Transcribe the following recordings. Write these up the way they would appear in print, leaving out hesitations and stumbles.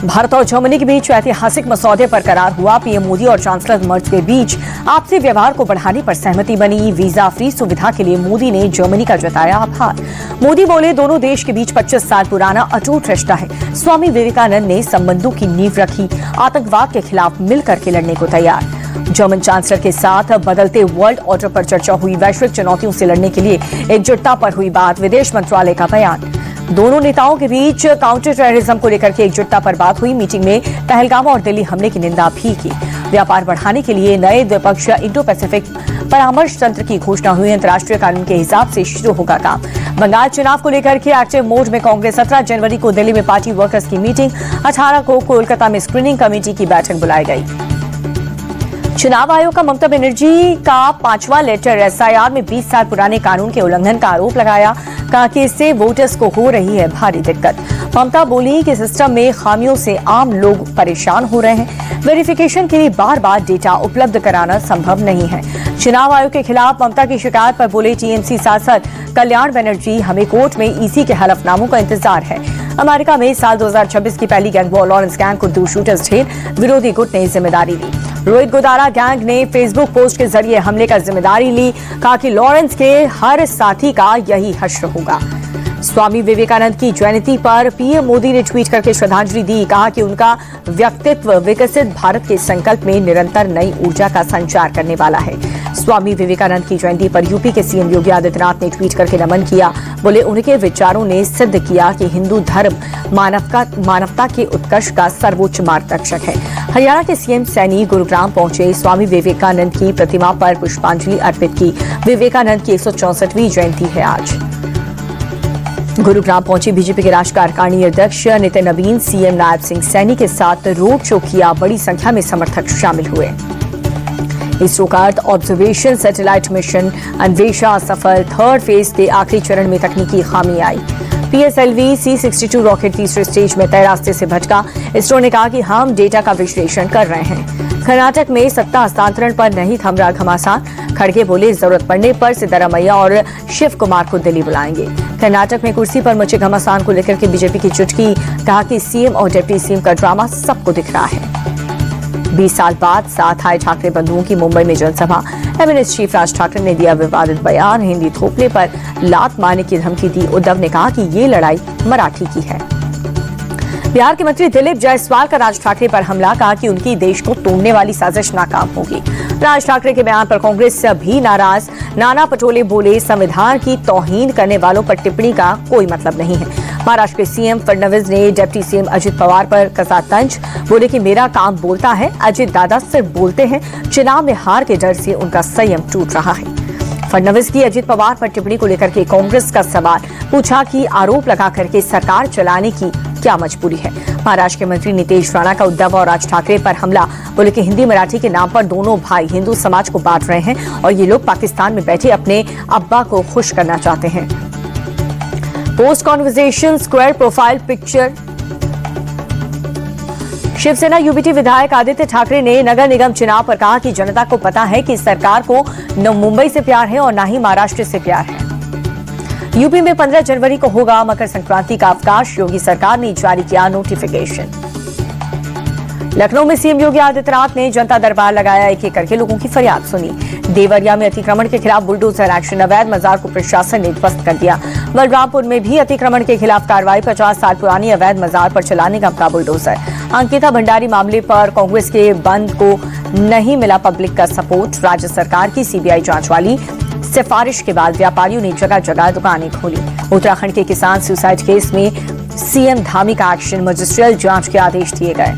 भारत और जर्मनी के बीच ऐतिहासिक मसौदे पर करार हुआ। पीएम मोदी और चांसलर मर्ज के बीच आपसी व्यवहार को बढ़ाने पर सहमति बनी। वीजा फ्री सुविधा के लिए मोदी ने जर्मनी का जताया आभार। मोदी बोले, दोनों देश के बीच 25 साल पुराना अटूट रिश्ता है। स्वामी विवेकानंद ने संबंधों की नींव रखी। आतंकवाद के खिलाफ मिलकर के लड़ने को तैयार। जर्मन चांसलर के साथ बदलते वर्ल्ड ऑर्डर पर चर्चा हुई। वैश्विक चुनौतियों से लड़ने के लिए एकजुटता पर हुई बात। विदेश मंत्रालय का बयान। दोनों नेताओं के बीच काउंटर टेररिज्म को लेकर के एकजुटता पर बात हुई। मीटिंग में पहलगाम और दिल्ली हमले की निंदा भी की। व्यापार बढ़ाने के लिए नए द्विपक्षीय इंडो पैसिफिक परामर्श तंत्र की घोषणा हुई। अंतर्राष्ट्रीय कानून के हिसाब से शुरू होगा काम। बंगाल चुनाव को लेकर के एक्टिव मोड में कांग्रेस। 17 जनवरी को दिल्ली में पार्टी वर्कर्स की मीटिंग। 18 को कोलकाता में स्क्रीनिंग कमेटी की बैठक बुलाई गई। चुनाव आयोग का ममता बनर्जी का 5वां लेटर। एसआईआर में 20 साल पुराने कानून के उल्लंघन का आरोप लगाया। कहा कि इससे वोटर्स को हो रही है भारी दिक्कत। ममता बोली कि सिस्टम में खामियों से आम लोग परेशान हो रहे हैं। वेरिफिकेशन के लिए बार बार डेटा उपलब्ध कराना संभव नहीं है। चुनाव आयोग के खिलाफ ममता की शिकायत पर बोले टीएमसी सांसद कल्याण बनर्जी, हमें कोर्ट में ईसी के हलफनामों का इंतजार है। अमेरिका में साल 2026 की पहली गैंग वॉर। लॉरेंस गैंग को 2 शूटर्स ढेर। विरोधी गुट ने जिम्मेदारी ली। रोहित गोदारा गैंग ने फेसबुक पोस्ट के जरिए हमले का जिम्मेदारी ली। कहा कि लॉरेंस के हर साथी का यही हश्र होगा। स्वामी विवेकानंद की जयंती पर पीएम मोदी ने ट्वीट करके श्रद्धांजलि दी। कहा कि उनका व्यक्तित्व विकसित भारत के संकल्प में निरंतर नई ऊर्जा का संचार करने वाला है। स्वामी विवेकानंद की जयंती पर यूपी के सीएम योगी आदित्यनाथ ने ट्वीट करके नमन किया। बोले, उनके विचारों ने सिद्ध किया कि हिंदू धर्म मानवता के उत्कर्ष का सर्वोच्च मार्गदर्शक है। हरियाणा के सीएम सैनी गुरुग्राम पहुंचे। स्वामी विवेकानंद की प्रतिमा पर पुष्पांजलि अर्पित की। विवेकानंद की 164वीं जयंती है आज। गुरुग्राम पहुंची बीजेपी के राष्ट्रीय कार्यकारिणी अध्यक्ष नितिन नवीन। सीएम नायब सिंह सैनी के साथ रोड शो किया। बड़ी संख्या में समर्थक शामिल हुए। इसरो का earth observation satellite mission Anvesha सफल। 3rd फेज के आखिरी चरण में तकनीकी खामी आई। पीएसएलवी C-62 रॉकेट तीसरे स्टेज में तय रास्ते से भटका। इसरो ने कहा कि हम डेटा का विश्लेषण कर रहे हैं। कर्नाटक में सत्ता हस्तांतरण पर नहीं थम रहा घमासान। खड़गे बोले, जरूरत पड़ने पर सिद्धारमैया और शिव कुमार को दिल्ली बुलाएंगे। कर्नाटक में कुर्सी पर मचे घमासान को लेकर के बीजेपी की चुटकी। कहा कि सीएम और डिप्टी सीएम का ड्रामा सबको दिख रहा है। 20 साल बाद साथ आए ठाकरे बंधुओं की मुंबई में जनसभा। एमएनएस चीफ राज ठाकरे ने दिया विवादित बयान। हिंदी थोपने पर लात मारने की धमकी दी। उद्धव ने कहा कि ये लड़ाई मराठी की है। बिहार के मंत्री दिलीप जायसवाल का राज ठाकरे पर हमला। कहा कि उनकी देश को तोड़ने वाली साजिश नाकाम होगी। राज ठाकरे के बयान पर कांग्रेस से भी नाराज। नाना पटोले बोले, संविधान की तौहीन करने वालों पर टिप्पणी का कोई मतलब नहीं है। महाराष्ट्र के सीएम फडणवीस ने डिप्टी सीएम अजित पवार पर कसा तंज। बोले कि मेरा काम बोलता है, अजित दादा सिर्फ बोलते हैं। चुनाव में हार के डर से उनका संयम टूट रहा है। फडणवीस की अजित पवार पर टिप्पणी को लेकर के कांग्रेस का सवाल। पूछा कि आरोप लगा करके सरकार चलाने की क्या मजबूरी है। महाराष्ट्र के मंत्री नीतीश राणा का उद्धव और राज ठाकरे पर हमला। बोले कि हिंदी मराठी के नाम पर दोनों भाई हिंदू समाज को बांट रहे हैं और ये लोग पाकिस्तान में बैठे अपने अब्बा को खुश करना चाहते हैं। Post conversation square profile picture. Shiv Sena UBT विधायक आदित्य ठाकरे ने नगर निगम चुनाव पर कहा कि जनता को पता है कि सरकार को न मुंबई से प्यार है और न ही महाराष्ट्र से प्यार है। यूपी में 15 जनवरी को होगा मकर संक्रांति का अवकाश। योगी सरकार ने जारी किया नोटिफिकेशन। लखनऊ में सीएम योगी आदित्यनाथ ने जनता दरबार लगाया। एक एक करके लोगों की फरियाद सुनी। देवरिया में अतिक्रमण के खिलाफ बुलडोजर एक्शन। अवैध मजार को प्रशासन ने ध्वस्त कर दिया। बलरामपुर में भी अतिक्रमण के खिलाफ कार्रवाई। 50 साल पुरानी अवैध मजार पर चलाने का बुलडोजर। अंकिता भंडारी मामले पर कांग्रेस के बंद को नहीं मिला पब्लिक का सपोर्ट। राज्य सरकार की सीबीआई जांच वाली सिफारिश के बाद व्यापारियों ने जगह जगह दुकानें खोली। उत्तराखंड के किसान सुसाइड केस में सीएम धामी का एक्शन। मजिस्ट्रियल जांच के आदेश दिए गए।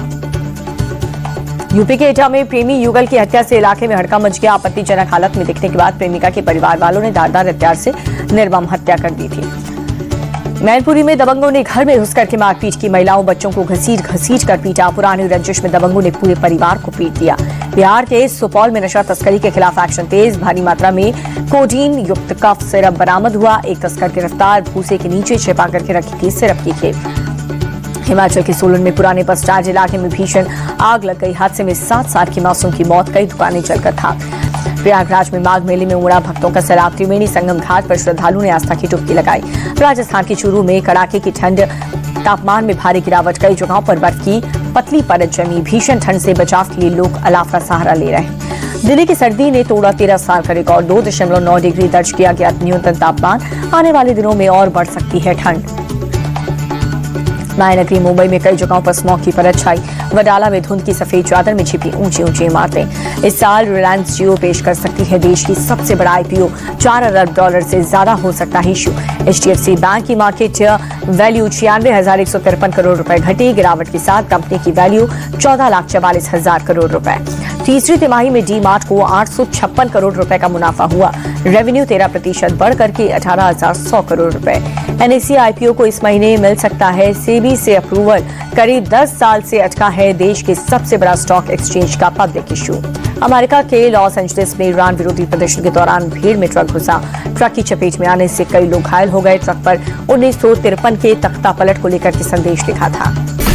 यूपी के एटा में प्रेमी युगल की हत्या से इलाके में हड़कंप मच गया। आपत्तिजनक हालत में दिखने के बाद प्रेमिका के परिवार वालों ने धारदार हथियार से निर्मम हत्या कर दी थी। मैनपुरी में दबंगों ने घर में घुस करके मारपीट की। महिलाओं बच्चों को घसीट कर पीटा। पुरानी रंजिश में दबंगों ने पूरे परिवार को पीट दिया। बिहार के सुपौल में नशा तस्करी के खिलाफ एक्शन तेज। भारी मात्रा में कोडीन युक्त कफ सिरप बरामद हुआ। एक तस्कर गिरफ्तार। भूसे के नीचे छिपा करके रखी थी सिरप की खेप। हिमाचल के सोलन में पुराने बस स्टैंड इलाके में भीषण आग लग गई। हादसे में 7 साल की मासूम की मौत। कई दुकानें जलकर खाक। प्रयागराज में माघ मेले में उमड़ा भक्तों का सैलाब। त्रिवेणी संगम घाट पर श्रद्धालुओं ने आस्था की डुबकी लगाई। राजस्थान के चूरू में कड़ाके की ठंड तापमान में भारी गिरावट, कई जगहों पर बर्फ की पतली परत जमी। भीषण ठंड से बचाव के लिए लोग अलाव का सहारा ले रहे हैं। दिल्ली की सर्दी ने तोड़ा 13 साल का रिकॉर्ड, 2.9 डिग्री दर्ज किया गया न्यूनतम तापमान। आने वाले दिनों में और बढ़ सकती है ठंड। मायानगरी मुंबई में कई जगहों पर स्मॉग की परत छाई। वडाला में धुंध की सफेद चादर में छिपी ऊंची ऊंची इमारतें। इस साल रिलायंस जियो पेश कर सकती है देश की सबसे बड़ा आईपीओ, $4 अरब से ज्यादा हो सकता है इश्यू। HDFC बैंक की मार्केट वैल्यू 96,153 करोड़ रुपए घटी। गिरावट के साथ कंपनी की वैल्यू 14,44,000 करोड़ रुपए। तीसरी तिमाही में डी मार्ट को 856 करोड़ रुपए का मुनाफा हुआ। रेवेन्यू 13% बढ़ करके 18,100 करोड़ रुपए। NSE आईपीओ को इस महीने मिल सकता है सेबी से अप्रूवल। करीब 10 साल से अटका है देश के सबसे बड़ा स्टॉक एक्सचेंज का पब्लिक इशू। अमेरिका के लॉस एंजलिस में ईरान विरोधी प्रदर्शन के दौरान भीड़ में ट्रक घुसा। ट्रक की चपेट में आने से कई लोग घायल हो गए। ट्रक पर 1953 के तख्ता पलट को लेकर के संदेश लिखा था।